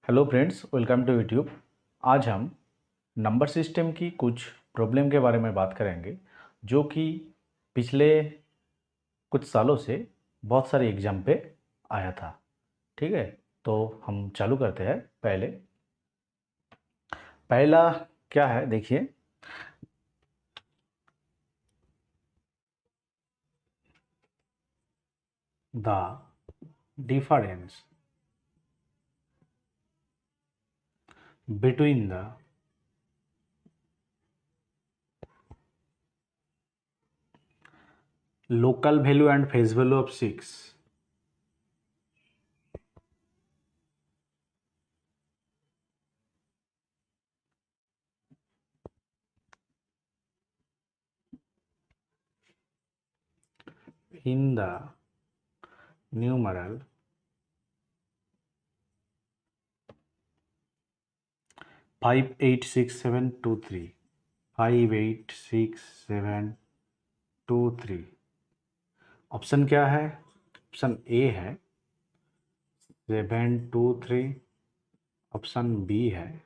Hello friends, welcome to YouTube. आज हम number system की कुछ प्रॉब्लम के बारे में बात करेंगे जो कि पिछले कुछ सालों से बहुत सारे एग्जाम पे आया था। ठीक है, तो हम चालू करते हैं। पहला क्या है, देखिए। The difference between the local value and face value of 6 in the numeral 586723 586723। Option क्या है? ऑप्शन ए है 723, ऑप्शन बी है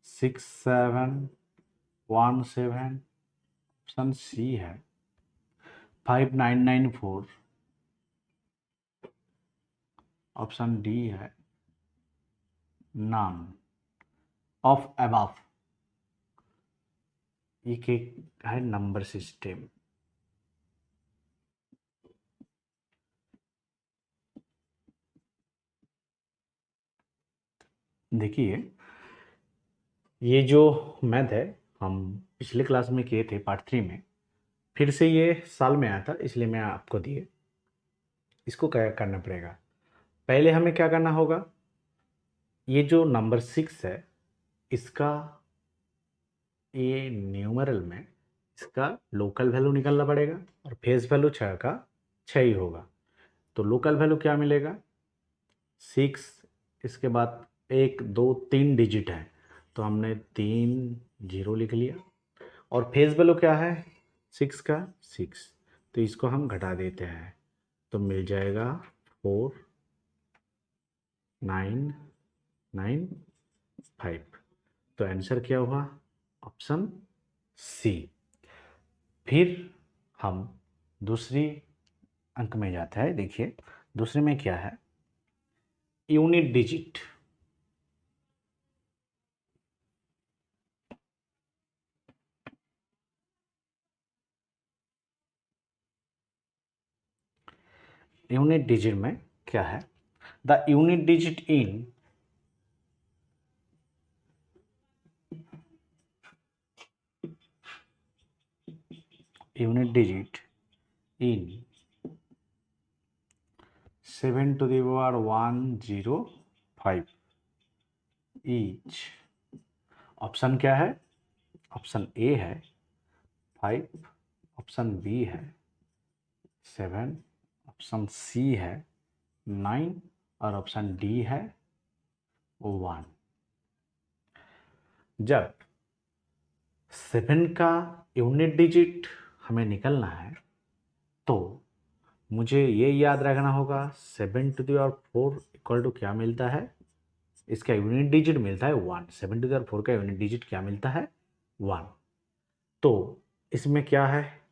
6717, ऑप्शन सी है 5994, ऑप्शन डी है नन ऑफ अबव। ये है नंबर सिस्टम। देखिए, ये जो मैथ है हम पिछले क्लास में किए थे पार्ट 3 में। फिर से ये साल में आया था, इसलिए मैं आपको दिए। इसको क्या करना पड़ेगा? पहले हमें क्या करना होगा, ये जो नंबर 6 है इसका ये न्यूमरल में इसका लोकल वैल्यू निकालना पड़ेगा और फेस वैल्यू 6 का 6 ही होगा। तो लोकल वैल्यू क्या मिलेगा? 6, इसके बाद 1 2 3 डिजिट है तो हमने 3 जीरो लिख लिया। और फेस वैल्यू क्या है 6 का 6, तो इसको हम घटा देते हैं तो मिल जाएगा 4995। तो आंसर क्या हुआ? Option C. फिर हम दूसरी अंक में जाते हैं। देखिए, दूसरे में क्या है, यूनिट डिजिट। यूनिट डिजिट में क्या है? The unit digit in unit digit in 7 to the power 105 each. Option क्या है? ऑप्शन ए है 5, ऑप्शन बी है 7, ऑप्शन सी है 9 और ऑप्शन डी है 1। जब 7 का यूनिट डिजिट हमें निकलना है तो मुझे ये याद रखना होगा 7 to the power 4 equal to क्या मिलता है? इसका यूनिट डिजिट मिलता है 1। 7 to the power 4 का यूनिट डिजिट क्या मिलता है? 1। तो इसमें क्या है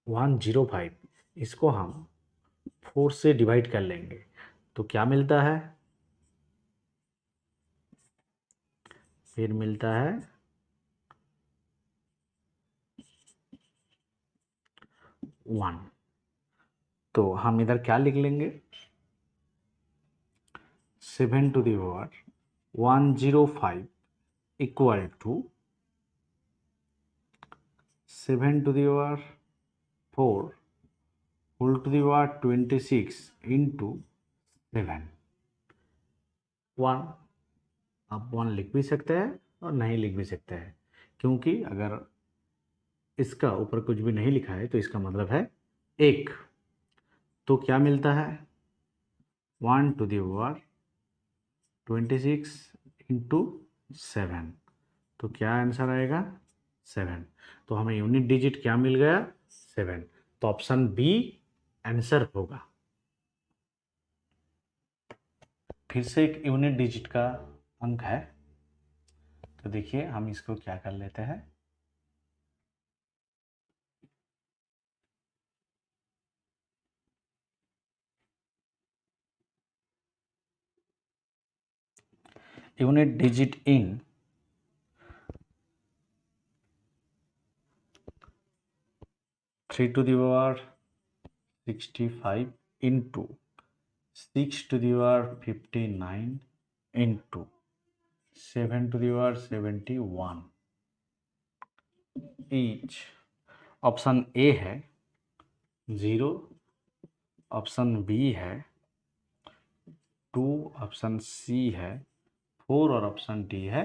105, इसको हम 4 से डिवाइड कर लेंगे तो क्या मिलता है? फिर मिलता है 1। तो हम इधर क्या लिख लेंगे? 7 to the power 105 equal to 7 to the power 4 whole to the power 26 into 7। 1 आप 1 लिख भी सकते हैं और नहीं लिख भी सकते हैं, क्योंकि अगर इसका ऊपर कुछ भी नहीं लिखा है तो इसका मतलब है 1। तो क्या मिलता है 1 to the power 26 इंटू 7। तो क्या आंसर आएगा? 7। तो हमें यूनिट डिजिट क्या मिल गया? 7। तो ऑप्शन बी आंसर होगा। फिर से एक यूनिट डिजिट का अंक है। तो देखिए हम इसको क्या कर लेते हैं, unit digit in 3 to the power 65 into 6 to the power 59 into 7 to the power 71 each। Option A है 0, ऑप्शन बी है 2, ऑप्शन सी है 4 और ऑप्शन डी है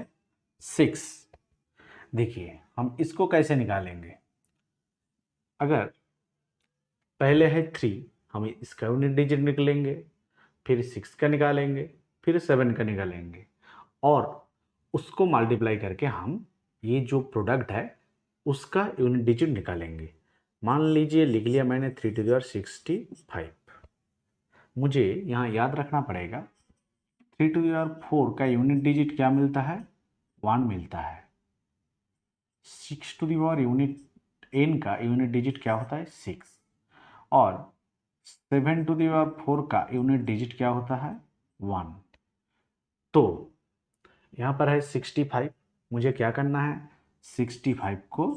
6। देखिए हम इसको कैसे निकालेंगे, अगर पहले है 3, हम इसका यूनिट डिजिट निकलेंगे, फिर 6 का निकालेंगे, फिर 7 का निकालेंगे और उसको मल्टीप्लाई करके हम ये जो प्रोडक्ट है उसका यूनिट डिजिट निकालेंगे। मान लीजिए लिख लिया मैंने 3 to the power 65। मुझे यहाँ याद रखना पड़ेगा 3 to the power 4 का यूनिट डिजिट क्या मिलता है, 1 मिलता है। 6 to the power unit n का यूनिट डिजिट क्या होता है, 6। और 7 to the power 4 का यूनिट डिजिट क्या होता है, 1। तो यहाँ पर है 65, मुझे क्या करना है, 65 को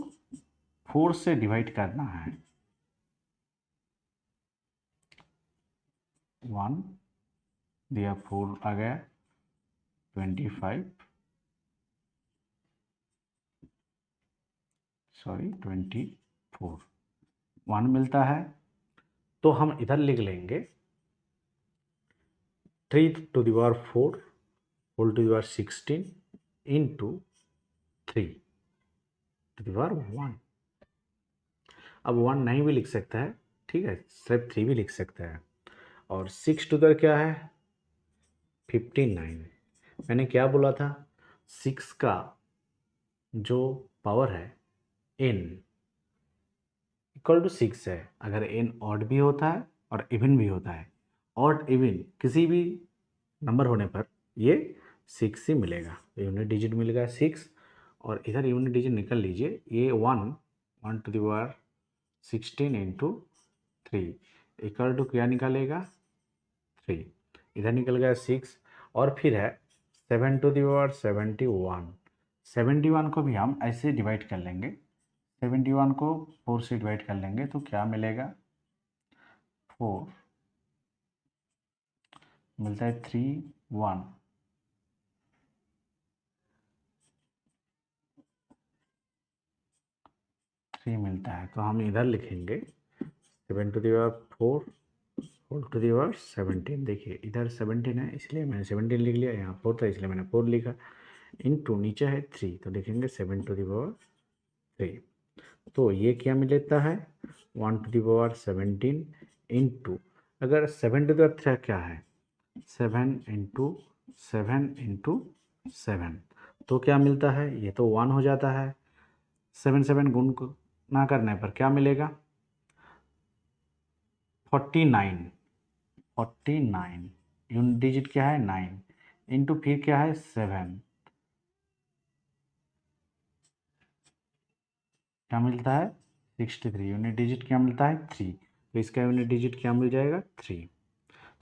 4 से डिवाइड करना है। 1 दिया, 4 आ गया, 25 सॉरी 24 1 मिलता है। तो हम इधर लिख लेंगे 3 to the power 4 whole to the power 16 into 3 to the power 1। अब 1 नहीं भी लिख सकता है, ठीक है, सिर्फ 3 भी लिख सकता है। और 6 टू द क्या है, 59। मैंने क्या बोला था, 6 का जो पावर है n इक्वल टू 6 है। अगर n ऑड भी होता है और इवन भी होता है, ऑड इवन किसी भी नंबर होने पर ये 6 ही मिलेगा। यूनिट डिजिट मिलेगा 6 और इधर यूनिट डिजिट निकल लीजिए, ये 1 to the power 16 into 3 equal to क्या निकालेगा, 3। इधर निकल गया 6 और फिर है 7 टू द पावर 71। 71 को भी हम ऐसे डिवाइड कर लेंगे, 71 को 4 से डिवाइड कर लेंगे तो क्या मिलेगा, 4 मिलता है, 3 1 3 मिलता है। तो हम इधर लिखेंगे 7 to the power 4 whole to the power 17। देखिए इधर 17 है इसलिए मैंने 17 लिख लिया, यहाँ 4 था इसलिए मैंने 4 लिखा, इंटू नीचे है 3 तो लिखेंगे 7 टू द पावर 3। तो ये क्या मिलता है, 1 टू द पावर 17 इंटू, अगर 7 टू द पावर क्या है, 7 इंटू 7 इंटू 7 तो क्या मिलता है, ये तो 1 हो जाता है। 7 7 गुण ना करने पर क्या मिलेगा, 49। 49 यूनिट डिजिट क्या है, 9 इंटू फिर क्या है 7, क्या मिलता है 63। यूनिट डिजिट क्या मिलता है, 3। तो इसका यूनिट डिजिट क्या मिल जाएगा, 3।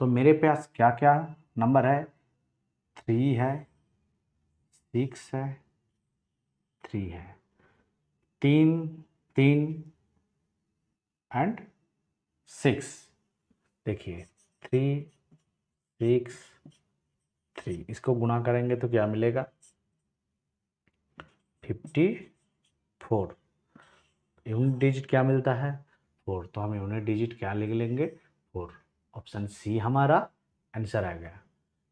तो मेरे पास क्या क्या नंबर है, 3 है, 6 है, 3 है, 3 3 एंड 6। देखिए 3 6 3 इसको गुणा करेंगे तो क्या मिलेगा, 54। यूनिट डिजिट क्या मिलता है, 4। तो हम यूनिट डिजिट क्या लिख लेंगे, 4। ऑप्शन सी हमारा आंसर आ गया।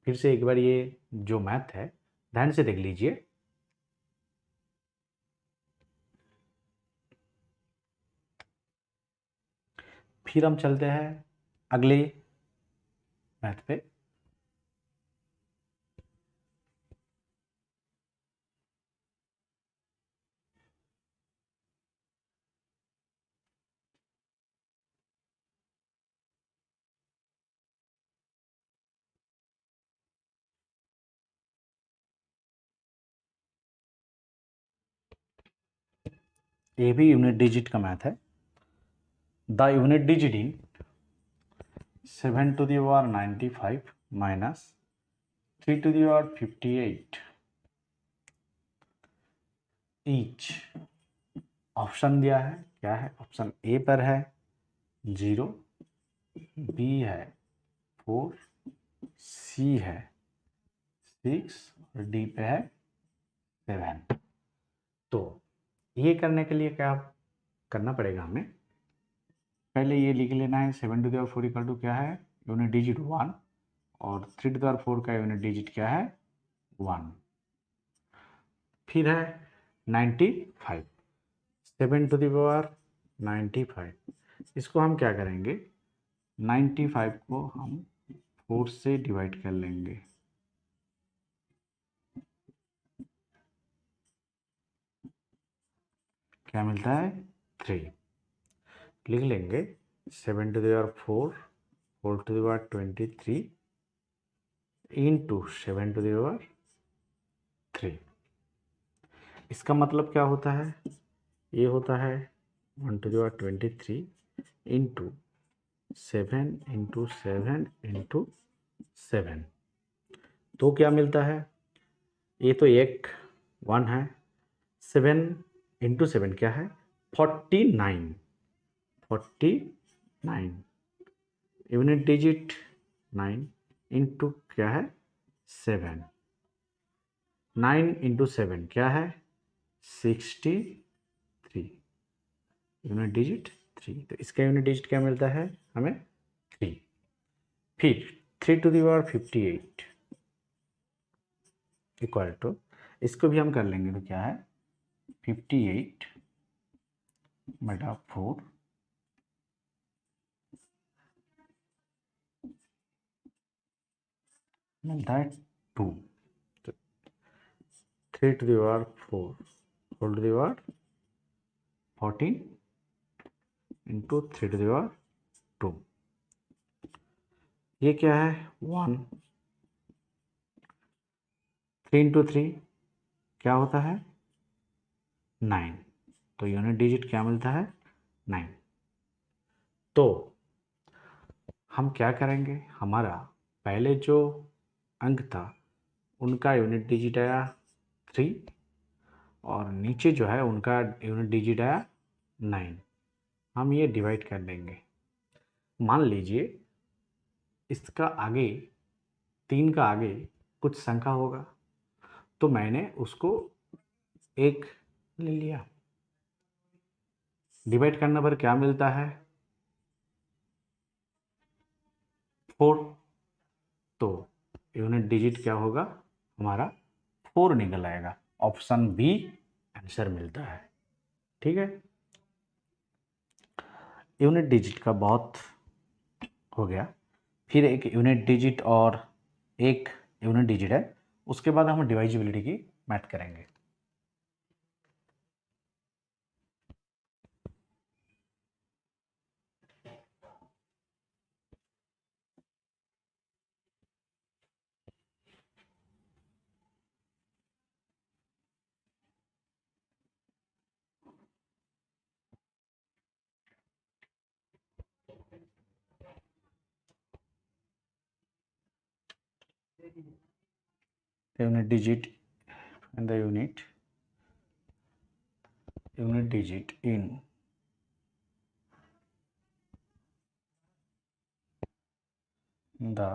फिर से एक बार ये जो मैथ है ध्यान से देख लीजिए। फिर हम चलते हैं अगले मैथ पे। ये भी यूनिट डिजिट का मैथ है। The unit digit in 7 to the power 95 minus 3 to the power 58 each. Option दिया है, क्या है? ऑप्शन ए पर है 0, बी है 4, सी है 6 और डी पे है 7। तो ये करने के लिए क्या करना पड़ेगा हमें? पहले ये लिख लेना है 7 to the power 4 equal to क्या है? यूनिट डिजिट 1 और 3 to the power 4 का यूनिट डिजिट क्या है? 1। फिर है 95, 7 to the power 95, इसको हम क्या करेंगे? 95 को हम 4 से डिवाइड कर लेंगे। क्या मिलता है? 3। लिख लेंगे 7 to the power 4 whole to the power 23 into 7 to the power 3। इसका मतलब क्या होता है? ये होता है 1 to the power 23 into 7 into 7 into 7। तो क्या मिलता है? ये तो एक 1 है, 7 इंटू 7 क्या है? 49। 49 यूनिट डिजिट 9 इंटू क्या है? 7। 9 इंटू 7 क्या है? 63 यूनिट डिजिट 3। तो इसका यूनिट डिजिट क्या मिलता है हमें? 3। फिर 3 to the power 58 equal to, इसको भी हम कर लेंगे तो क्या है? 58 बटा 4 मिलता है 2। तो 3 to the power 4 whole to the power 14 into 3 to the power 2। ये क्या है? 1। 3 इंटू 3 क्या होता है? 9। तो यूनिट डिजिट क्या मिलता है? 9। तो हम क्या करेंगे? हमारा पहले जो अंक था उनका यूनिट डिजिट आया 3 और नीचे जो है उनका यूनिट डिजिट आया 9। हम ये डिवाइड कर लेंगे। मान लीजिए इसका आगे 3 का आगे कुछ संख्या होगा, तो मैंने उसको 1 ले लिया। डिवाइड करने पर क्या मिलता है? 4। तो यूनिट डिजिट क्या होगा हमारा? 4 निकल आएगा। ऑप्शन बी आंसर मिलता है। ठीक है, यूनिट डिजिट का बहुत हो गया। फिर एक यूनिट डिजिट और एक यूनिट डिजिट है, उसके बाद हम डिवाइजिबिलिटी की मैथ करेंगे। Unit digit and the unit digit in the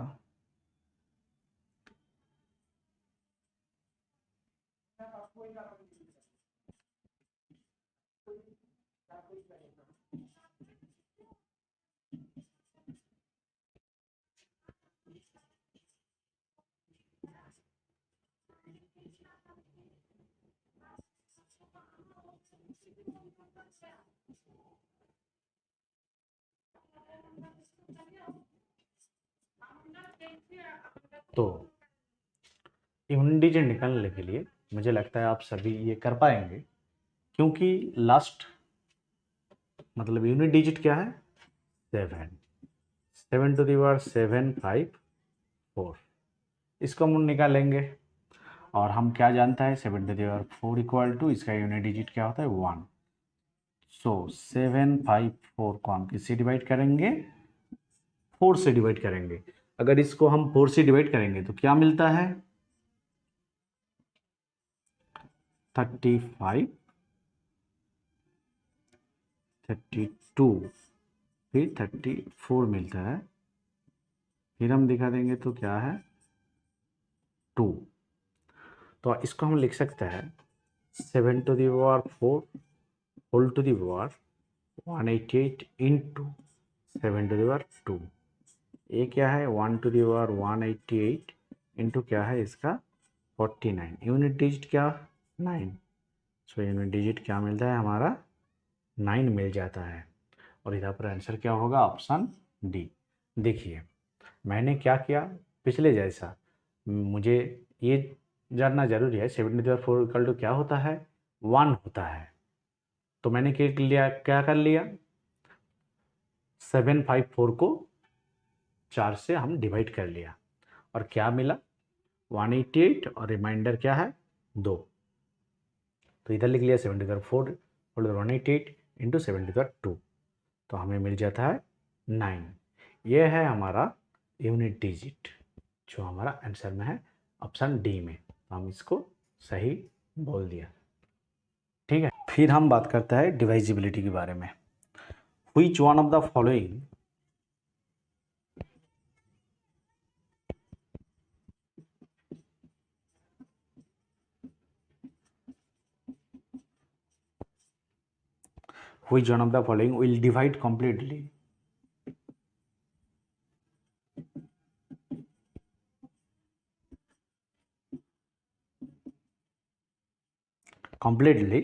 तो यूनिट डिजिट निकालने के लिए मुझे लगता है आप सभी ये कर पाएंगे, क्योंकि लास्ट मतलब यूनिट डिजिट क्या है? 7। 7 to the power 7 5 4, इसको हम निकालेंगे। और हम क्या जानता है? 7 to the power 4 equal to इसका यूनिट डिजिट क्या होता है? 1। सो 754 को हम किससे डिवाइड करेंगे? 4 से डिवाइड करेंगे। अगर इसको हम 4 से डिवाइड करेंगे तो क्या मिलता है? 35, 32, फिर 34 मिलता है। फिर हम दिखा देंगे तो क्या है? 2। तो इसको हम लिख सकते हैं 7⁴ whole to the power 188 into 7⁴2। ये क्या है? 1⁴ 188 इंटू क्या है इसका? 49। यूनिट डिजिट क्या? 9। सो यूनिट डिजिट क्या मिलता है हमारा? 9 मिल जाता है। और इधर पर आंसर क्या होगा? Option D. देखिए मैंने क्या किया पिछले जैसा, मुझे ये जानना जरूरी है 7⁴ इक्वल टू क्या होता है? 1 होता है। तो मैंने क्या कर लिया? 754 को 4 से हम डिवाइड कर लिया और क्या मिला? 188 और रिमाइंडर क्या है? 2। तो इधर लिख लिया 7⁴ 188 इंटू 7⁴2। तो हमें मिल जाता है 9। ये है हमारा यूनिट डिजिट जो हमारा आंसर में है ऑप्शन डी में। तो हम इसको सही बोल दिया। ठीक है, फिर हम बात करते हैं डिवाइजिबिलिटी के बारे में। Which one of the following which one of the following will divide completely? Completely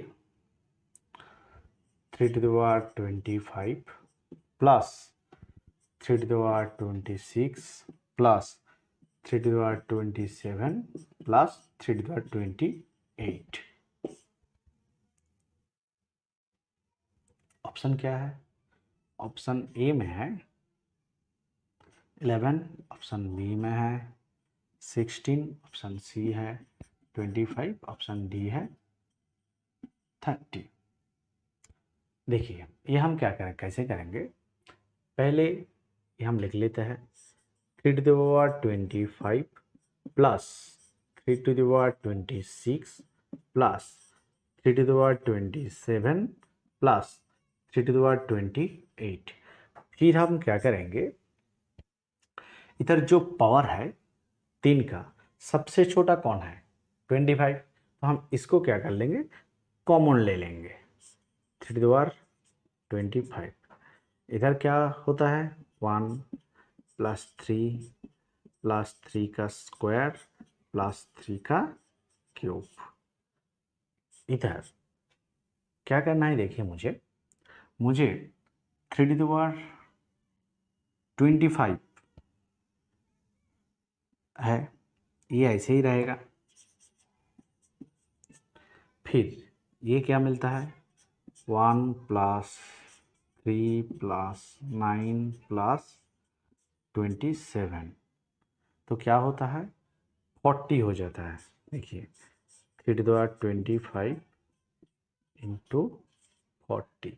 3 to the power 25 plus 3 to the power 26 plus 3 to the power 27 plus 3 to the power 28। Option क्या है? ऑप्शन ए में है 11, option B में है 16, option सी है 25, option D है 30। देखिए ये हम क्या करें, कैसे करेंगे? पहले ये हम लिख लेते हैं 3 to the power 25 plus 3 to the power 26 plus 3 to the power 27 plus 3 to the power 28। फिर हम क्या करेंगे, इधर जो पावर है 3 का सबसे छोटा कौन है? 25। तो हम इसको क्या कर लेंगे? कॉमन ले लेंगे। 3 to the power 25 इधर क्या होता है? 1 प्लस 3 का स्क्वायर प्लस 3 का क्यूब। इधर क्या करना है? देखिए मुझे 3 to the power 25 है, ये ऐसे ही रहेगा। फिर ये क्या मिलता है? 1 प्लस 3 प्लस 9 प्लस 27। तो क्या होता है? 40 हो जाता है। देखिए 3 to the power 25 into 40।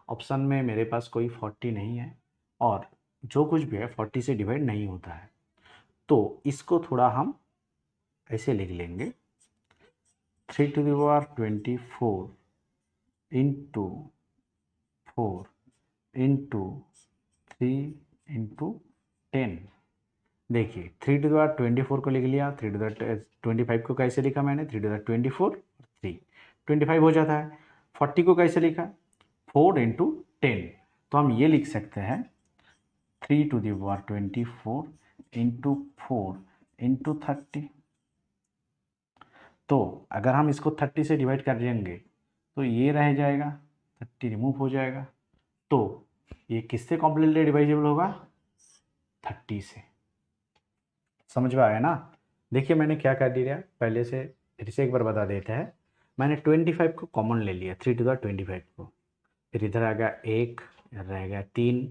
Option में मेरे पास कोई 40 नहीं है और जो कुछ भी है 40 से डिवाइड नहीं होता है। तो इसको थोड़ा हम ऐसे लिख लेंगे 3 to the power 24 into 4 into 3 into 10। देखिए 3 to the power 24 को लिख लिया, 3 to the 25 को कैसे लिखा मैंने? 3 to the 24 3 25 हो जाता है। 40 को कैसे लिखा? 4 इंटू 10। तो हम ये लिख सकते हैं 3 to the power 24 into 4 into 30। तो अगर हम इसको 30 से डिवाइड कर देंगे तो ये रह जाएगा, 30 रिमूव हो जाएगा। तो ये किससे कॉम्प्लीटली डिवाइजेबल होगा? 30 से। समझ में आया ना? देखिए मैंने क्या कर दिया पहले से, फिर से एक बार बता देते हैं। मैंने 25 को कॉमन ले लिया, 3 to the 25 को। फिर इधर आ गया 1, रह गया 3,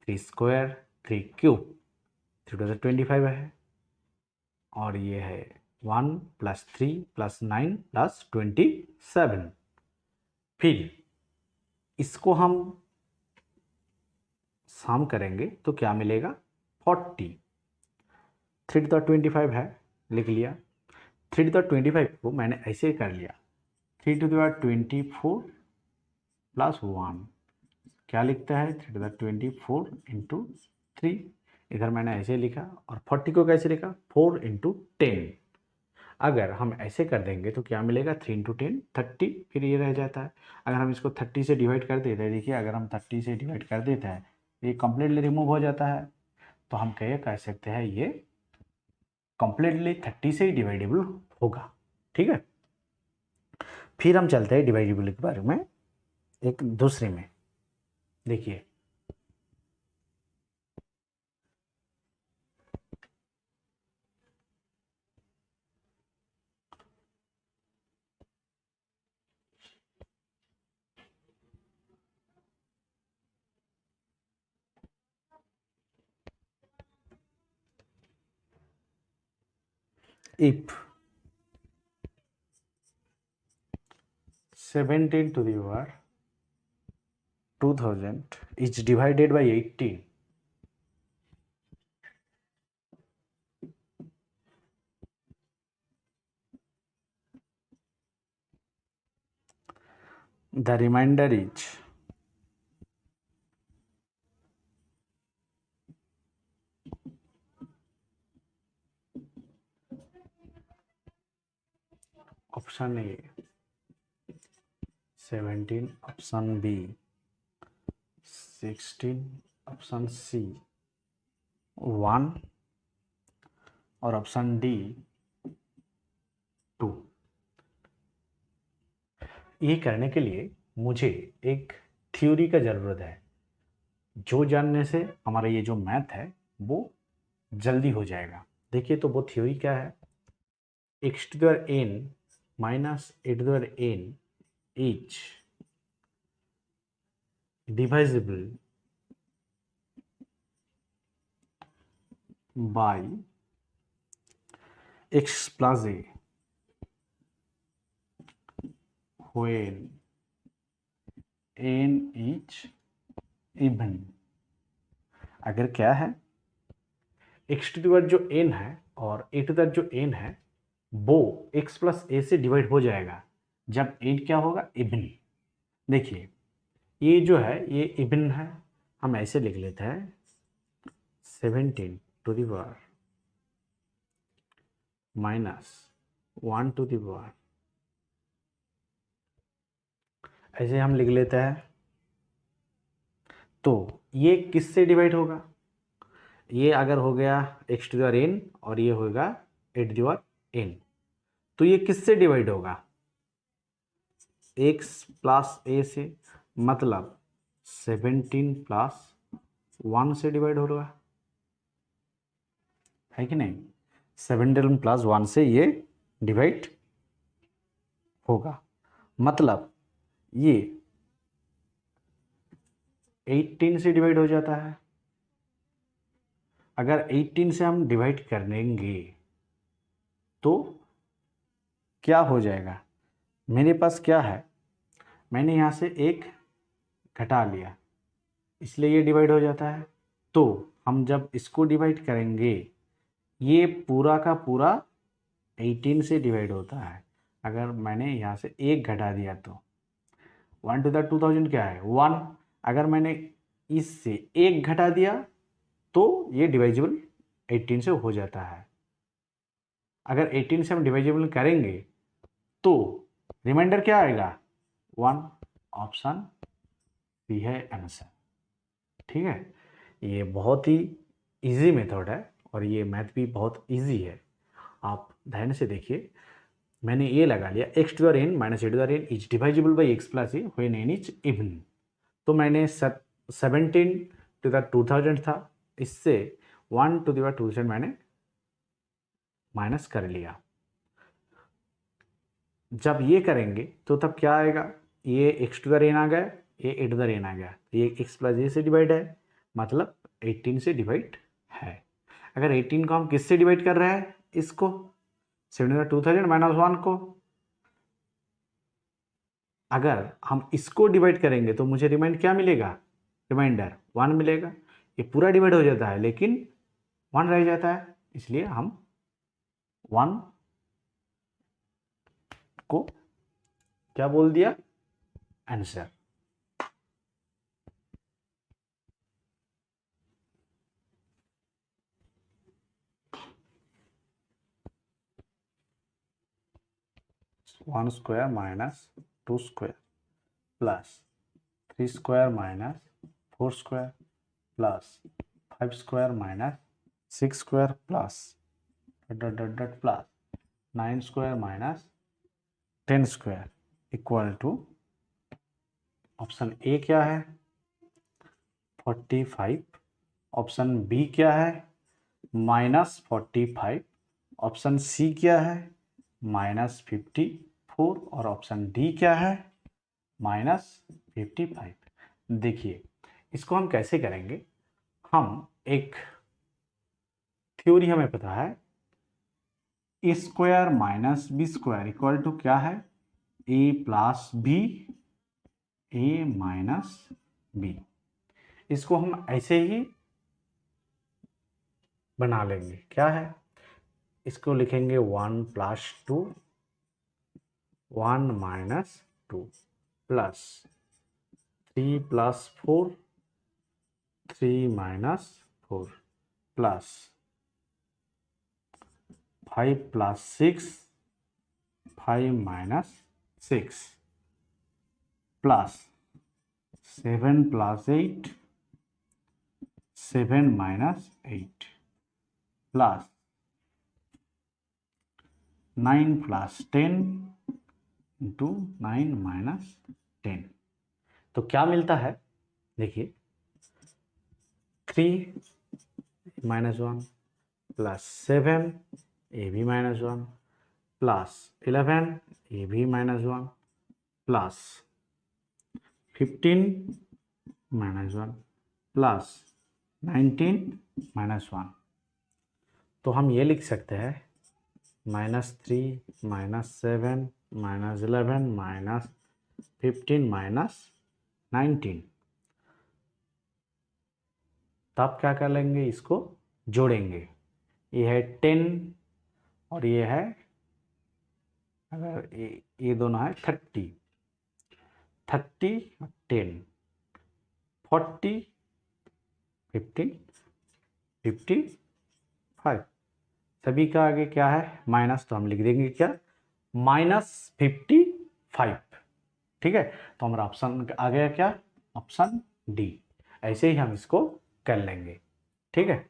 3 स्क्वायर 3 क्यूब, 3 to the 25 है। और ये है 1 प्लस 3 प्लस 9 प्लस 27। फिर इसको हम सम करेंगे तो क्या मिलेगा 40। 3 to the 25 है, लिख लिया। 3 to the 25 को मैंने ऐसे कर लिया, 3 to the 24 +1 क्या लिखता है 3 to the 24 इंटू 3। इधर मैंने ऐसे लिखा, और 40 को कैसे लिखा 4 × 10। अगर हम ऐसे कर देंगे तो क्या मिलेगा 3 × 10 30, फिर ये रह जाता है। अगर हम इसको 30 से डिवाइड कर देते हैं, देखिए अगर हम 30 से डिवाइड कर देते हैं ये कम्प्लीटली रिमूव हो जाता है, तो हम कह सकते हैं ये कम्प्लीटली 30 से ही डिवाइडेबल होगा। ठीक है, फिर हम चलते हैं डिवाइडेबल के बारे में एक दूसरे में। देखिए if 17 to the power 2000 is divided by 18, the remainder is option A 17, option B 16, option C 1 और ऑप्शन डी 2। ये करने के लिए मुझे एक थ्योरी का ज़रूरत है, जो जानने से हमारा ये जो मैथ है वो जल्दी हो जाएगा। देखिए तो वो थ्योरी क्या है, x⁴n minus a⁴n is divisible by x + a when n is even। अगर क्या है x⁴ जो n है और a⁴ जो n है वो x + a से डिवाइड हो जाएगा जब n क्या होगा इवन। देखिए ये जो है ये इवन है, हम ऐसे लिख लेते हैं 17 to the power -1 to the power, ऐसे हम लिख लेते हैं। तो ये किससे डिवाइड होगा, ये अगर हो गया x⁴n और ये होगा a⁴n, तो ये किससे डिवाइड होगा x + a से, मतलब 17 + 1 से डिवाइड होगा, है कि नहीं। 17 + 1 से ये डिवाइड होगा, मतलब ये 18 से डिवाइड हो जाता है। अगर 18 से हम डिवाइड कर देंगे तो क्या हो जाएगा, मेरे पास क्या है मैंने यहाँ से एक घटा लिया इसलिए ये डिवाइड हो जाता है। तो हम जब इसको डिवाइड करेंगे ये पूरा का पूरा 18 से डिवाइड होता है। अगर मैंने यहाँ से एक घटा दिया तो 1 to the 2000 क्या है 1, अगर मैंने इससे एक घटा दिया तो ये डिवाइजिबल 18 से हो जाता है। अगर 18 से हम डिवाइजिबल करेंगे तो रिमाइंडर क्या आएगा 1, ऑप्शन सी है आंसर। ठीक है, ये बहुत ही इजी मेथड है और ये मैथ भी बहुत इजी है, आप ध्यान से देखिए। मैंने ये लगा लिया x⁴n minus a⁴n is divisible by x + a when n is even. तो मैंने 17 to the 2000 था, इससे 1 to the 2000 मैंने माइनस कर लिया। जब ये करेंगे तो तब क्या आएगा, ये x⁴n आ गया, ये a⁴n आ गया, ये x + a से डिवाइड है, मतलब 18 से डिवाइड है। अगर 18 को हम किससे डिवाइड कर रहे हैं, इसको 17 2000 -1 को, अगर हम इसको डिवाइड करेंगे तो मुझे रिमाइंड क्या मिलेगा, रिमाइंडर 1 मिलेगा। ये पूरा डिवाइड हो जाता है लेकिन 1 रह जाता है, इसलिए हम 1 को क्या बोल दिया, answer. One square minus 2 square plus 3 square minus 4 square plus 5 square minus 6 square plus dot dot dot plus 9 square minus 10 square equal to option ए क्या है 45, ऑप्शन बी क्या है -45, ऑप्शन सी क्या है -54 और ऑप्शन डी क्या है -55। देखिए इसको हम कैसे करेंगे, हम एक थ्योरी हमें पता है, a square minus b square equal to क्या है a plus b, a minus b. इसको हम ऐसे ही बना लेंगे, क्या है, इसको लिखेंगे 1 + 2 1 - 2 plus 3 + 4 3 - 4 plus 5 + 6 5 - 6 plus 7 + 8 7 - 8 plus 9 + 10 into 9 - 10। तो क्या मिलता है, देखिए 3 - 1 plus 7 A B -1 plus 11 A B -1 plus 15 -1 plus 19 -1। तो हम ये लिख सकते हैं -3 -7 -11 -15 -19। तब क्या कर लेंगे, इसको जोड़ेंगे, ये है 10 और ये है, अगर ये दोनों है 30 30 10 40 50 55। सभी का आगे क्या है माइनस, तो हम लिख देंगे क्या -55। ठीक है, तो हमारा ऑप्शन आ गया क्या, ऑप्शन डी। ऐसे ही हम इसको कर लेंगे। ठीक है,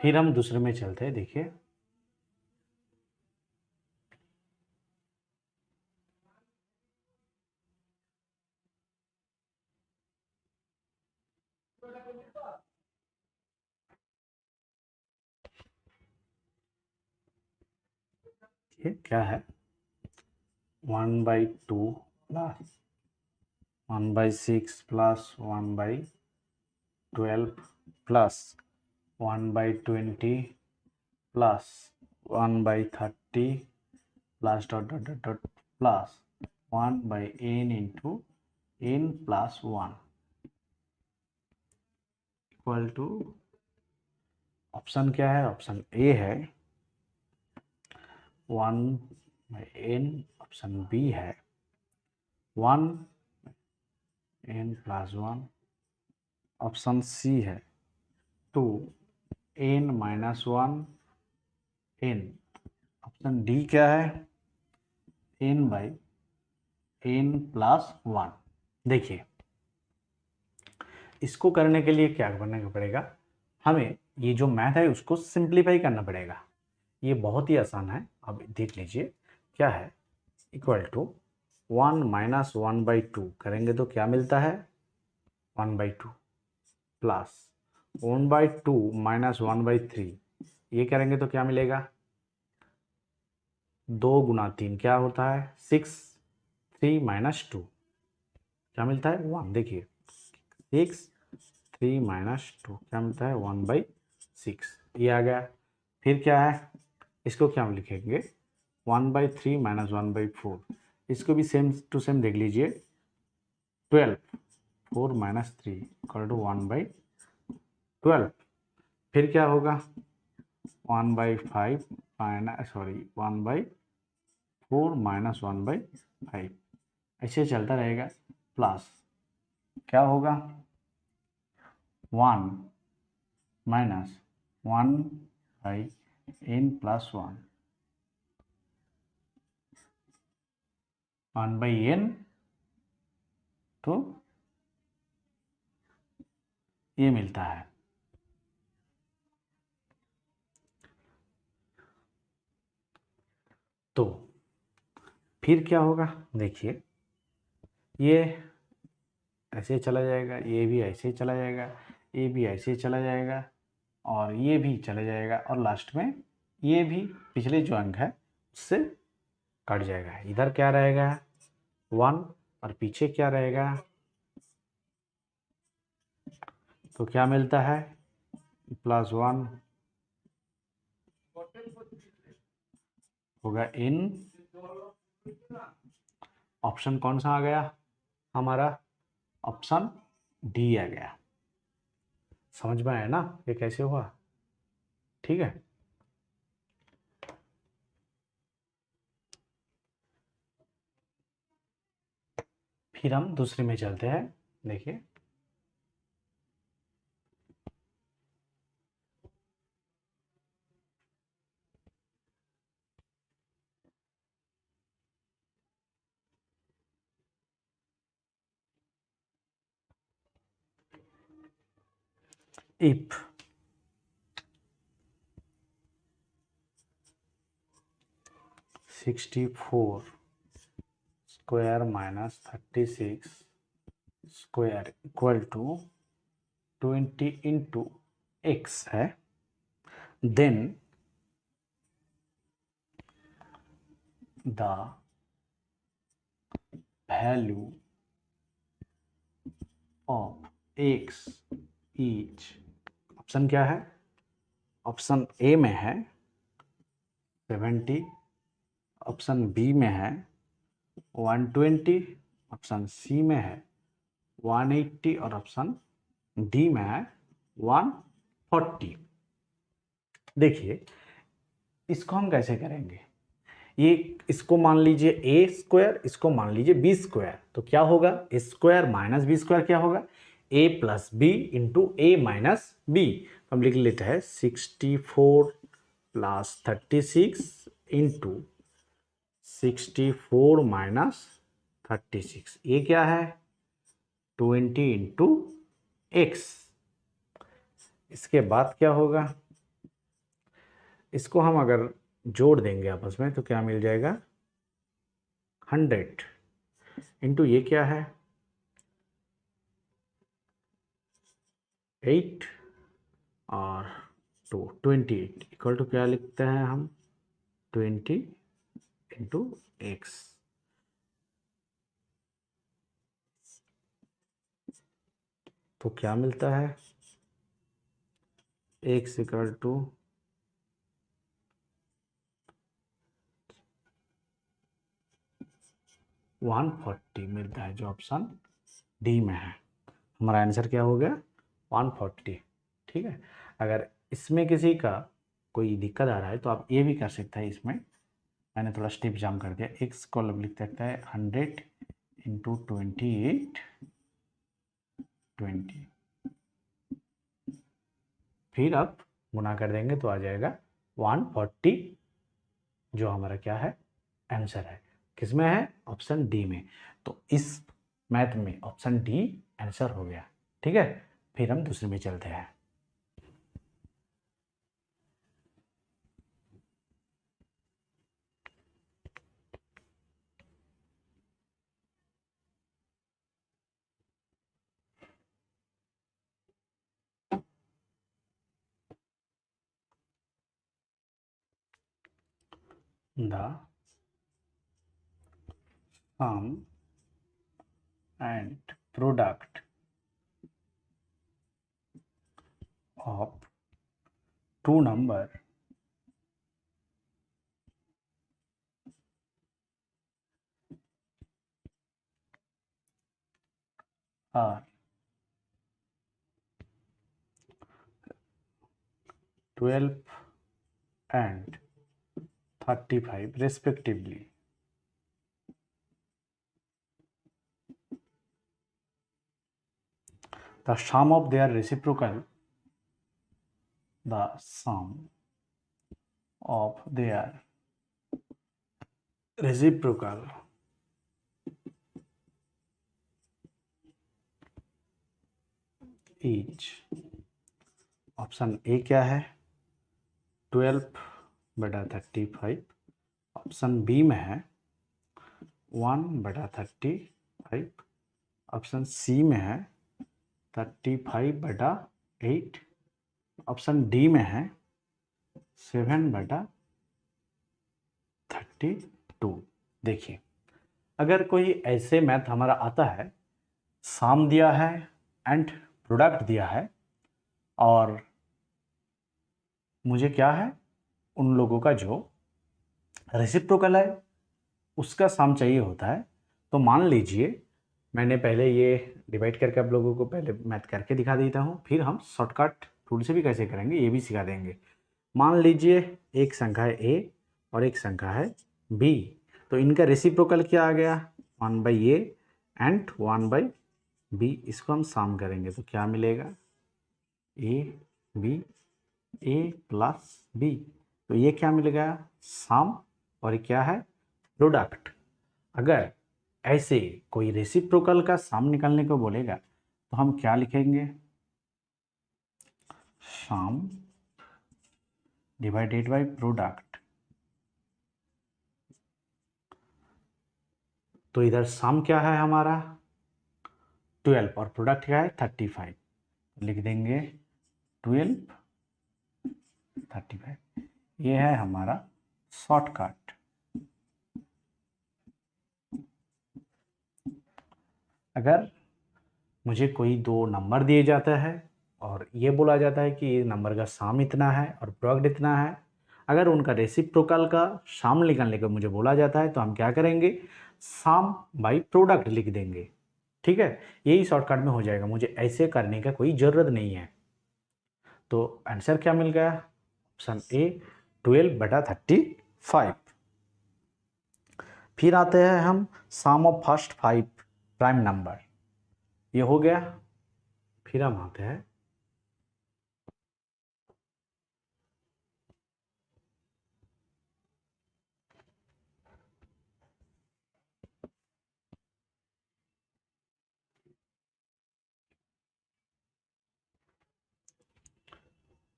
फिर हम दूसरे में चलते हैं। देखिए ये क्या है 1/2 plus 1/6 plus 1/12 plus 1/20 plus 1/30 plus dot dot dot dot plus 1/n into n plus 1 equal to, option क्या है, ऑप्शन ए है 1/n, ऑप्शन बी है 1n + 1, ऑप्शन सी है 2n - 1 n, ऑप्शन डी क्या है n/n + 1। देखिए इसको करने के लिए क्या करने का पड़ेगा, हमें ये जो मैथ है उसको सिंप्लीफाई करना पड़ेगा। ये बहुत ही आसान है, अब देख लीजिए क्या है, इक्वल टू 1 - 1/2 करेंगे तो क्या मिलता है 1/2 प्लस 1/2 - 1/3, ये करेंगे तो क्या मिलेगा 2 × 3 क्या होता है 6, 3 - 2 क्या मिलता है 1। देखिए 6 3 - 2 क्या मिलता है 1/6, ये आ गया। फिर क्या है, इसको क्या हम लिखेंगे 1/3 माइनस 1/4। इसको भी सेम टू सेम देख लीजिए, 12 4 माइनस 3 इक्वल टू 1/12। फिर क्या होगा 1/5 माइनस 1/4 माइनस 1/5, ऐसे चलता रहेगा। प्लस क्या होगा 1 माइनस 1/n प्लस 1/n, तो ये मिलता है। तो फिर क्या होगा देखिए, ये ऐसे चला जाएगा, ये भी ऐसे चला जाएगा, ये भी ऐसे चला जाएगा, और ये भी चला जाएगा, और लास्ट में ये भी पिछले जो अंक है उससे कट जाएगा। इधर क्या रहेगा 1, और पीछे क्या रहेगा, तो क्या मिलता है +1 होगा इन, ऑप्शन कौन सा आ गया हमारा, ऑप्शन डी आ गया। समझ में आया ना ये कैसे हुआ, ठीक है। फिर हम दूसरे में चलते हैं, देखिए if 64 square minus 36 square equal to 20 into x है, then the value of x is, option क्या है, ऑप्शन ए में है 70, ऑप्शन बी में है 120, ऑप्शन सी में है 180, और ऑप्शन डी में है 140। देखिए इसको हम कैसे करेंगे, ये इसको मान लीजिए ए स्क्वायर, इसको मान लीजिए बी स्क्वायर, तो क्या होगा ए स्क्वायर माइनस बी स्क्वायर क्या होगा ए प्लस बी इंटू ए माइनस बी। हम लिख लेते हैं 64 प्लस 36 इंटू 64 माइनस 36, ये क्या है 20 इंटू एक्स। इसके बाद क्या होगा, इसको हम अगर जोड़ देंगे आपस में तो क्या मिल जाएगा 100 इंटू ये क्या है 8 और 28 इक्वल टू क्या लिखते हैं हम 20 इंटू एक्स। तो क्या मिलता है एक्स इक्वल टू 140 मिलता है, जो ऑप्शन डी में है। हमारा आंसर क्या हो गया 140, ठीक है। अगर इसमें किसी का कोई दिक्कत आ रहा है तो आप ये भी कर सकते हैं, इसमें मैंने थोड़ा स्टेप जाम कर दिया, एक्स को अब लिख सकता है 100 इंटू 28 20, फिर आप गुना कर देंगे तो आ जाएगा 140, जो हमारा क्या है आंसर है। किसमें है ऑप्शन डी में। तो इस मैथ में ऑप्शन डी आंसर हो गया, ठीक है। फिर हम दूसरे में चलते हैं। The sum and product of two number are 12 and 35 respectively. The sum of their reciprocal, the sum of their reciprocal is, option ए क्या है 12/35, ऑप्शन बी में है 1/35, ऑप्शन सी में है 35/8, ऑप्शन डी में है 7/32। देखिए, अगर कोई ऐसे मैथ हमारा आता है, सम दिया है एंड प्रोडक्ट दिया है, और मुझे क्या है उन लोगों का जो रेसिप्रोकल है उसका सम चाहिए होता है, तो मान लीजिए मैंने पहले ये डिवाइड करके आप लोगों को पहले मैथ करके दिखा देता हूँ, फिर हम शॉर्टकट टूल से भी कैसे करेंगे ये भी सिखा देंगे। मान लीजिए एक संख्या है ए और एक संख्या है बी, तो इनका रेसिप्रोकल क्या आ गया 1/a एंड 1/b, इसको हम सम करेंगे तो क्या मिलेगा A B, A plus B, तो ये क्या मिलेगा सम, और ये क्या है प्रोडक्ट। अगर ऐसे कोई रेसिप्रोकल का सम निकालने को बोलेगा तो हम क्या लिखेंगे सम डिवाइडेड बाय प्रोडक्ट। तो इधर सम क्या है हमारा 12 और प्रोडक्ट क्या है 35, लिख देंगे 12 35, ये है हमारा शॉर्टकट। अगर मुझे कोई दो नंबर दिए जाता है और ये बोला जाता है कि ये नंबर का सम इतना है और प्रोडक्ट इतना है, अगर उनका रेसिप्रोकल का सम निकालने को मुझे बोला जाता है तो हम क्या करेंगे सम बाय प्रोडक्ट लिख देंगे। ठीक है, यही शॉर्टकट में हो जाएगा, मुझे ऐसे करने का कोई ज़रूरत नहीं है। तो आंसर क्या मिल गया ऑप्शन ए 12/35। फिर आते हैं हम सम ऑफ फर्स्ट 5 प्राइम नंबर, ये हो गया। फिर हम आते हैं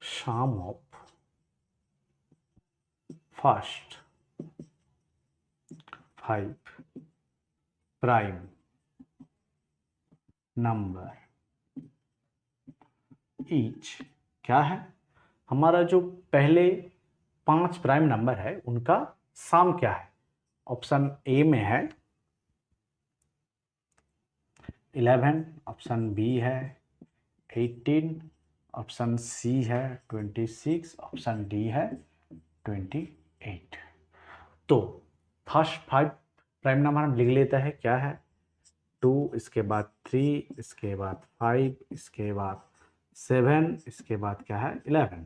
sum of first 5 prime number each, क्या है हमारा जो पहले 5 प्राइम नंबर है उनका सम क्या है। ऑप्शन ए में है 11, ऑप्शन बी है 18, ऑप्शन सी है 26, ऑप्शन डी है 28। तो फर्स्ट 5 प्राइम नंबर हम लिख लेता है क्या है 2, इसके बाद 3, इसके बाद 5, इसके बाद 7, इसके बाद क्या है 11।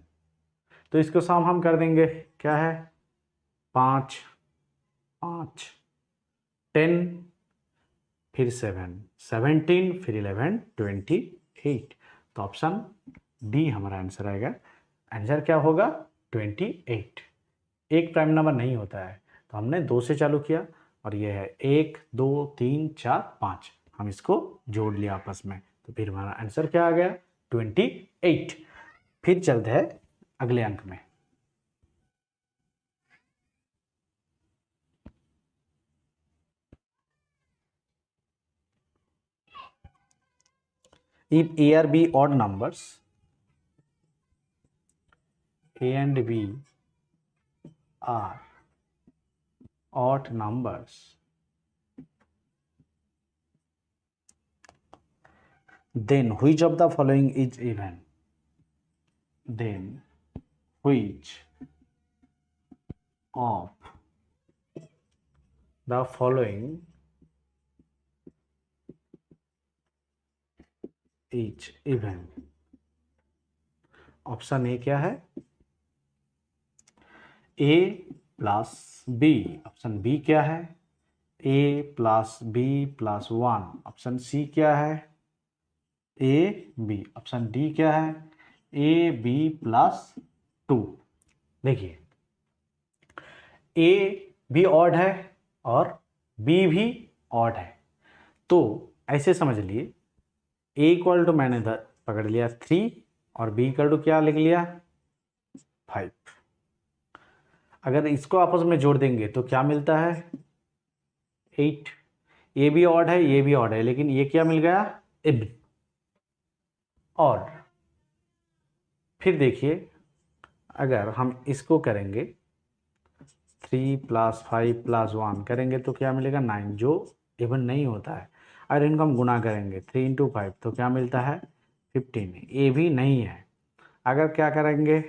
तो इसको सम हम कर देंगे क्या है 5 5 10, फिर 7 17, फिर 11 28। तो ऑप्शन डी हमारा आंसर आएगा। आंसर क्या होगा 28। एक प्राइम नंबर नहीं होता है, तो हमने 2 से चालू किया और ये है 1 2 3 4 5, हम इसको जोड़ लिया आपस में, तो फिर हमारा आंसर क्या आ गया 28। फिर चलते हैं अगले अंक में। If A or B odd numbers, A and B are odd numbers, then which of the following is even? Then which of the following each even. Option ए क्या है? A plus b. Option b क्या है? A plus b plus one. Option c क्या है? A b. Option d क्या है? A b plus two. देखिए, a भी ऑड है और बी भी ऑड है, तो ऐसे समझ लिए ए इक्वल टू मैंने पकड़ लिया 3 और बी इक्वल टू क्या लिख लिया 5। अगर इसको आपस में जोड़ देंगे तो क्या मिलता है 8। ये भी ऑड है, ये भी ऑड है, लेकिन ये क्या मिल गया इब्न। और फिर देखिए, अगर हम इसको करेंगे 3 प्लस 5 प्लस 1 करेंगे तो क्या मिलेगा 9, जो इवन नहीं होता है। अगर इनको हम गुना करेंगे 3 इंटू 5 तो क्या मिलता है 15, ये भी नहीं है। अगर क्या करेंगे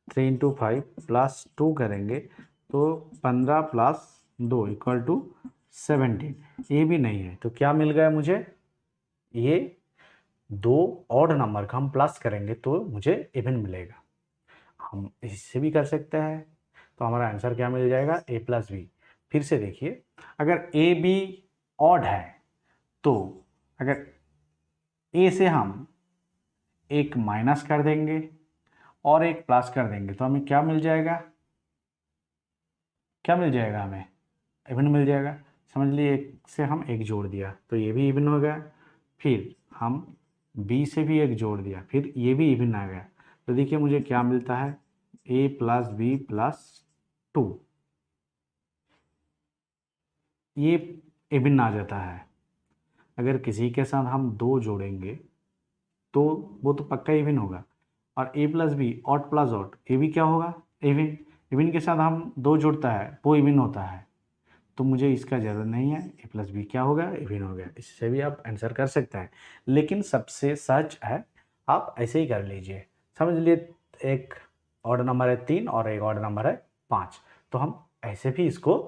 3 इंटू 5 प्लस 2 करेंगे तो 15 प्लस 2 इक्वल टू 17, ये भी नहीं है। तो क्या मिल गया मुझे, ये दो ऑड नंबर का हम प्लस करेंगे तो मुझे इवन मिलेगा। हम इससे भी कर सकते हैं, तो हमारा आंसर क्या मिल जाएगा ए प्लस बी। फिर से देखिए, अगर ए बी ऑड है तो अगर ए से हम एक माइनस कर देंगे और एक प्लस कर देंगे तो हमें क्या मिल जाएगा, क्या मिल जाएगा हमें इवन मिल जाएगा। समझ लिए, एक से हम एक जोड़ दिया तो ये भी इवन हो गया। फिर हम बी से भी एक जोड़ दिया, फिर ये भी इवन आ गया। तो देखिए मुझे क्या मिलता है ए प्लस बी प्लस 2, ये इवन आ जाता है। अगर किसी के साथ हम 2 जोड़ेंगे तो वो तो पक्का इवन होगा। और a plus b odd plus odd, ये भी क्या होगा इवन। इवन के साथ हम 2 जोड़ता है वो इवन होता है। तो मुझे इसका ज़रूरत नहीं है, ए प्लस बी क्या होगा इवन हो गया। इससे भी आप आंसर कर सकते हैं, लेकिन सबसे सच है आप ऐसे ही कर लीजिए। समझ लिए, एक ऑड नंबर है 3 और एक ऑड नंबर है 5, तो हम ऐसे भी इसको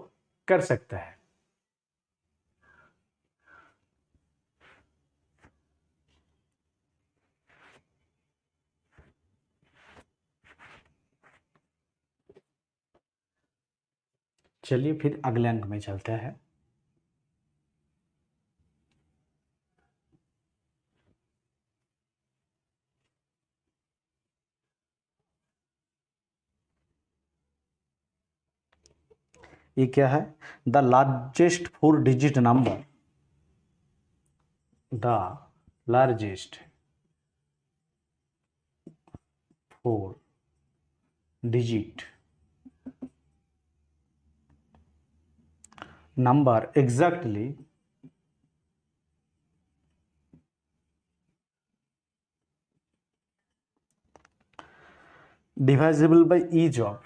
कर सकते हैं। चलिए फिर अगले अंक में चलते हैं। ये क्या है, the largest 4 digit number, the largest 4 digit number exactly divisible by each of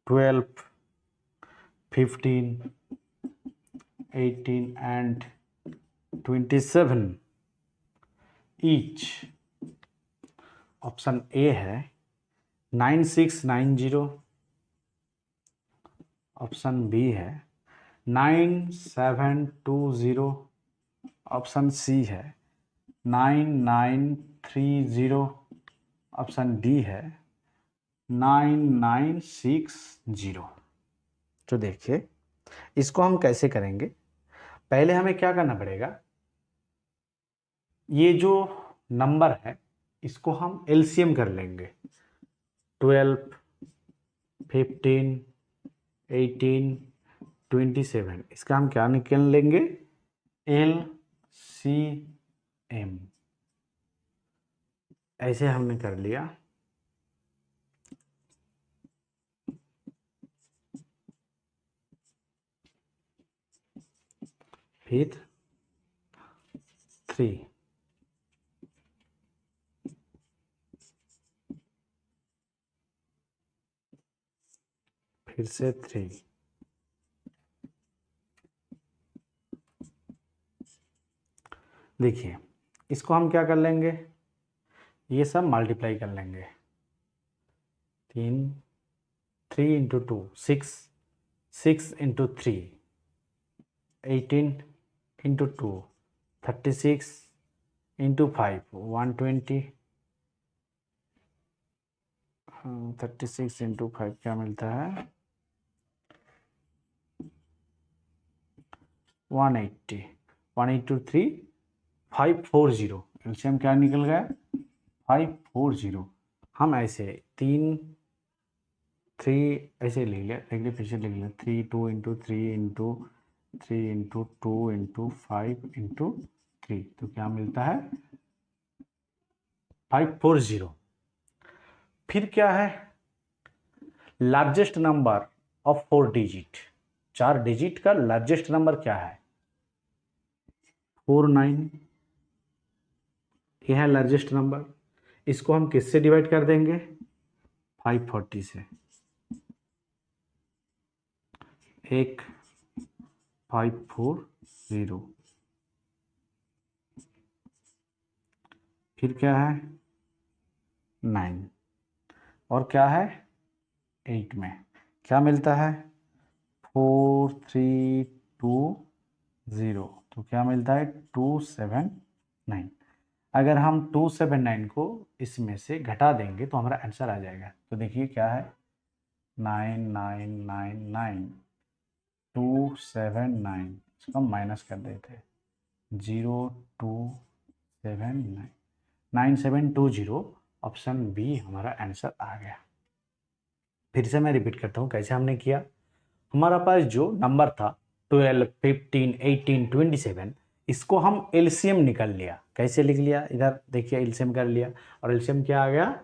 12, 15, 18 and 27 each। Option A है 9690, ऑप्शन बी है 9720, ऑप्शन सी है 9930, ऑप्शन डी है 9960। तो देखिए इसको हम कैसे करेंगे। पहले हमें क्या करना पड़ेगा, ये जो नंबर है इसको हम एलसीएम कर लेंगे। 12, 15, 18, 27, इसका हम क्या निकाल लेंगे एलसीएम। ऐसे हमने कर लिया। फिर 3, फिर से 3, देखिए इसको हम क्या कर लेंगे, ये सब मल्टीप्लाई कर लेंगे। 3 3 into 2 6 6 into 3 18 into 2 36 into 5 120 36 into 5 क्या मिलता है 180 1 इंटू 3 540 एलसीएम क्या निकल गया 540। हम ऐसे 3 ऐसे लिख लिया देखिए फिर से लिख लिया 3 2 into 3 into 3 into 2 into 5 into 3 तो क्या मिलता है 540। फिर क्या है largest number of 4 digit 4 digit का लार्जेस्ट नंबर क्या है 49 यह है लार्जेस्ट नंबर। इसको हम किससे डिवाइड कर देंगे 540 से एक 540 फिर क्या है 9 और क्या है 8 में क्या मिलता है 4320 तो क्या मिलता है 279। अगर हम 279 को इसमें से घटा देंगे तो हमारा आंसर आ जाएगा। तो देखिए क्या है 9999 279 इसको हम माइनस कर देते हैं 0279 9720 ऑप्शन बी हमारा आंसर आ गया। फिर से मैं रिपीट करता हूँ कैसे हमने किया। हमारा पास जो नंबर था 12 15 18 27 इसको हम एलसीएम निकाल लिया। कैसे लिख लिया इधर देखिए एलसीएम कर लिया और एलसीएम क्या आ गया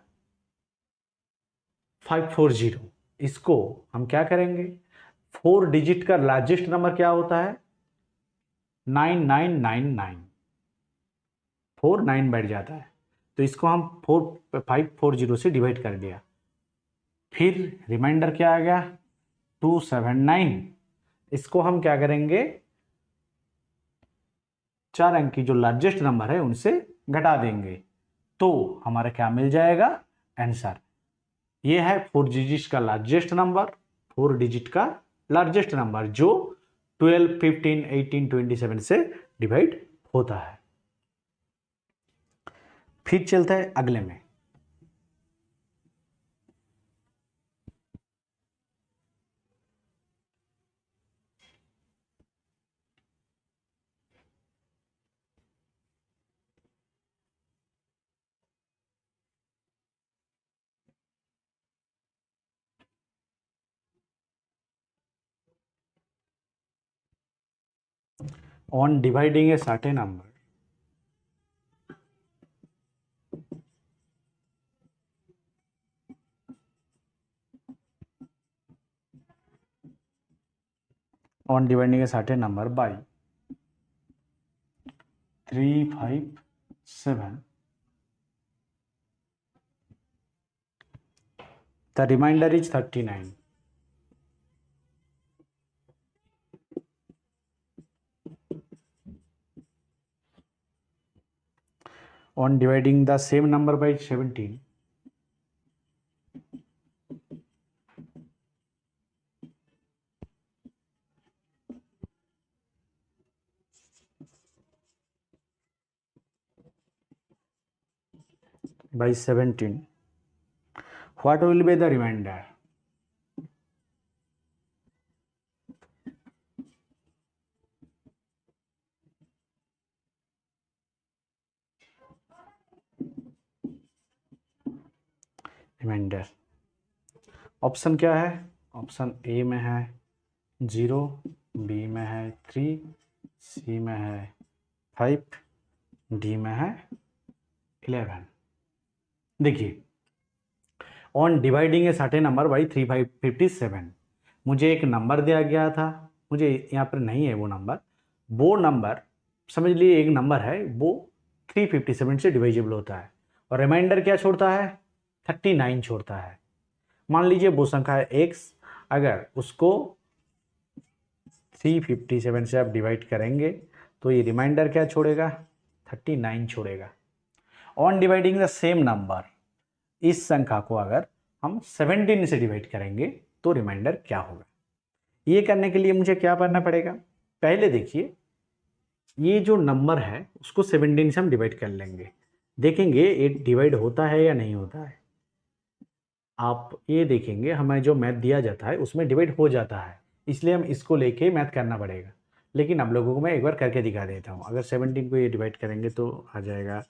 540। इसको हम क्या करेंगे 4 डिजिट का लार्जेस्ट नंबर क्या होता है 9999 4 9 बैठ जाता है तो इसको हम 540 से डिवाइड कर दिया। फिर रिमाइंडर क्या आ गया 279 इसको हम क्या करेंगे 4 अंक की जो लार्जेस्ट नंबर है उनसे घटा देंगे तो हमारा क्या मिल जाएगा आंसर। ये है 4 डिजिट का लार्जेस्ट नंबर 4 डिजिट का लार्जेस्ट नंबर जो 12 15 18 27 से डिवाइड होता है। फिर चलता है अगले में। On dividing a certain number, on dividing a certain number by 357, the remainder is 39. On dividing the same number by 17, by 17, what will be the remainder? Remainder option क्या है ऑप्शन ए में है 0, बी में है 3, सी में है 5, D में है 11। देखिए on dividing a certain number by 357 मुझे एक नंबर दिया गया था मुझे यहाँ पर नहीं है वो नंबर समझ लिए एक नंबर है वो 357 से डिवाइजेबल होता है और रिमाइंडर क्या छोड़ता है 39 छोड़ता है। मान लीजिए वो संख्या है x अगर उसको 357 से आप डिवाइड करेंगे तो ये रिमाइंडर क्या छोड़ेगा 39 छोड़ेगा। On dividing the same number इस संख्या को अगर हम 17 से डिवाइड करेंगे तो रिमाइंडर क्या होगा। ये करने के लिए मुझे क्या करना पड़ेगा, पहले देखिए ये जो नंबर है उसको 17 से हम डिवाइड कर लेंगे, देखेंगे ये डिवाइड होता है या नहीं होता है। आप ये देखेंगे हमें जो मैथ दिया जाता है उसमें डिवाइड हो जाता है, इसलिए हम इसको लेके मैथ करना पड़ेगा। लेकिन आप लोगों को मैं एक बार करके दिखा देता हूँ। अगर 17 को ये डिवाइड करेंगे तो आ जाएगा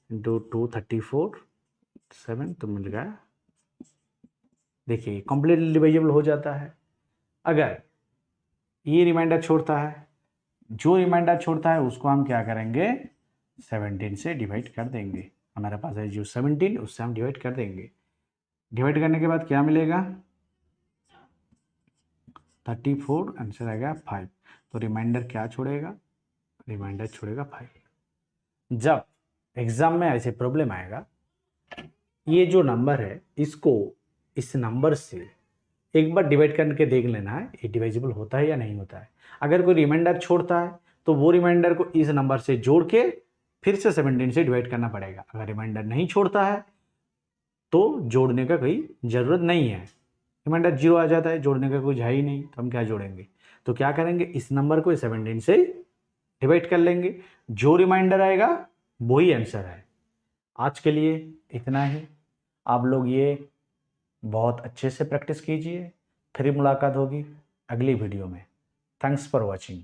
इंटू 234 7 तो मिल गया। देखिए कम्प्लीटली डिवाइजेबल हो जाता है। अगर ये रिमाइंडर छोड़ता है, जो रिमाइंडर छोड़ता है उसको हम क्या करेंगे 17 से डिवाइड कर देंगे। हमारे पास है जो 17 उससे हम डिवाइड कर देंगे। डिवाइड करने के बाद क्या मिलेगा 34, आंसर आएगा 5। तो रिमाइंडर क्या छोड़ेगा, रिमाइंडर छोड़ेगा 5। जब एग्जाम में ऐसे प्रॉब्लम आएगा, ये जो नंबर है इसको इस नंबर से एक बार डिवाइड करके देख लेना है ये डिवाइजिबल होता है या नहीं होता है। अगर कोई रिमाइंडर छोड़ता है तो वो रिमाइंडर को इस नंबर से जोड़ के फिर से 17 से डिवाइड करना पड़ेगा। अगर रिमाइंडर नहीं छोड़ता है तो जोड़ने का कोई ज़रूरत नहीं है, रिमाइंडर 0 आ जाता है, जोड़ने का कुछ है ही नहीं तो हम क्या जोड़ेंगे। तो क्या करेंगे इस नंबर को 17 से डिवाइड कर लेंगे, जो रिमाइंडर आएगा वही आंसर है। आज के लिए इतना ही। आप लोग ये बहुत अच्छे से प्रैक्टिस कीजिए। फिर मुलाकात होगी अगली वीडियो में। Thanks for watching.